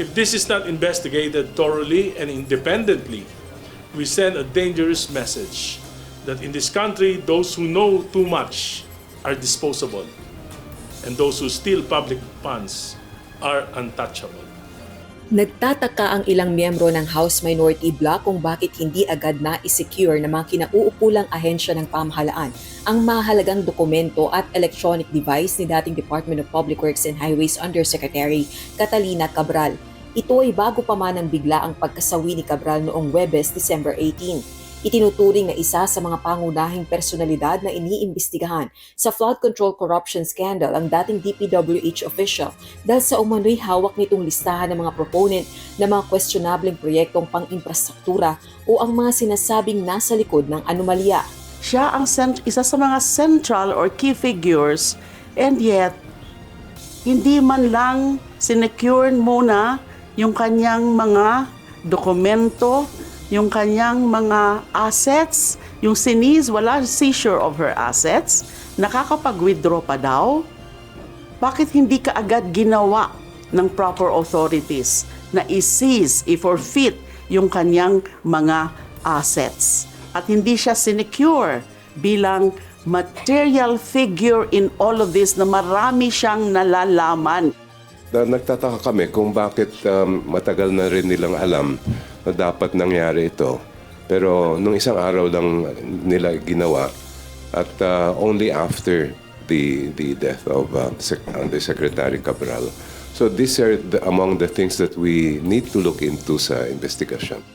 If this is not investigated thoroughly and independently, we send a dangerous message that in this country, those who know too much are disposable, and those who steal public funds are untouchable. Nagtataka ang ilang miyembro ng House Minority Bloc kung bakit hindi agad na isecure ng mga kinauukulang ahensya ng pamahalaan ang mahalagang dokumento at electronic device ni dating Department of Public Works and Highways Undersecretary Catalina Cabral. Ito ay bago pa man ang bigla ang pagkasawi ni Cabral noong Huwebes, December 18. Itinuturing na isa sa mga pangunahing personalidad na iniimbestigahan sa flood control corruption scandal ang dating DPWH official dahil sa umano'y hawak nitong listahan ng mga proponent ng mga questionableng proyektong pang-infrastruktura o ang mga sinasabing nasa likod ng anomalya. Siya ang isa sa mga central or key figures, and yet hindi man lang sinecure muna yung kanyang mga dokumento, yung kanyang mga assets, yung wala seizure of her assets, nakakapag-withdraw pa daw. Bakit hindi ka agad ginawa ng proper authorities na i-seize, i-forfeit yung kanyang mga assets? At hindi siya sinecure bilang material figure in all of this na marami siyang nalalaman. Nagtataka kami kung bakit matagal na rin nilang alam na dapat nangyari ito. Pero nung isang araw lang nila ginawa at only after the death of Undersecretary Cabral. So these are among the things that we need to look into sa investigation.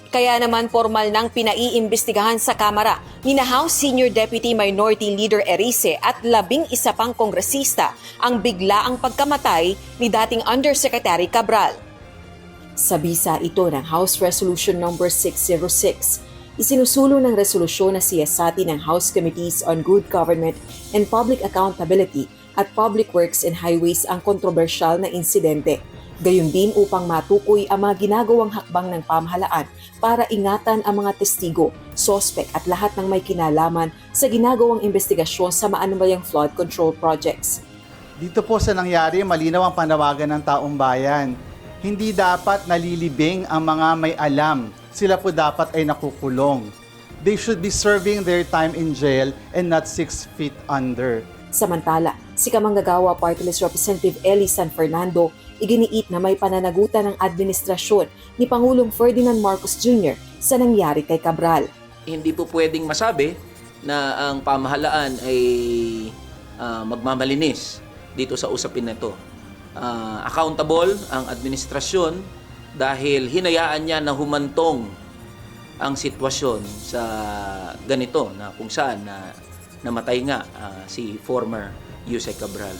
Kaya naman formal nang pinaiimbestigahan sa Kamara ni na House Senior Deputy Minority Leader Erice at 11 pang kongresista ang biglaang pagkamatay ni dating Undersecretary Cabral. Sa bisa ito ng House Resolution No. 606, isinusulong ng resolusyon na siyasati ng House Committees on Good Government and Public Accountability at Public Works and Highways ang kontrobersyal na insidente. Gayon din upang matukoy ang mga ginagawang hakbang ng pamahalaan para ingatan ang mga testigo, sospek at lahat ng may kinalaman sa ginagawang investigasyon sa maanumalyang flood control projects. Dito po sa nangyari, malinaw ang panawagan ng taong bayan. Hindi dapat nalilibing ang mga may alam. Sila po dapat ay nakukulong. They should be serving their time in jail and not 6 feet under. Samantala, si Kamanggagawa Party List Representative Eli San Fernando iginiit na may pananagutan ng administrasyon ni Pangulong Ferdinand Marcos Jr. sa nangyari kay Cabral. Hindi po pwedeng masabi na ang pamahalaan ay magmamalinis dito sa usapin na ito. Accountable ang administrasyon dahil hinayaan niya na humantong ang sitwasyon sa ganito na kung saan namatay nga si former Yusek Cabral.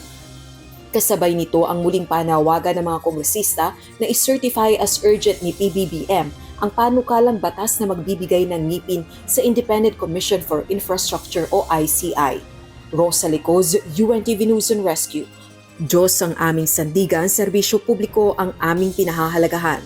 Kasabay nito ang muling panawagan ng mga kongresista na i-certify as urgent ni PBBM ang panukalang batas na magbibigay ng ngipin sa Independent Commission for Infrastructure o ICI. Rosa Licoz, UNTV News and Rescue. Diyos ang aming sandigan, serbisyo publiko ang aming pinahahalagahan.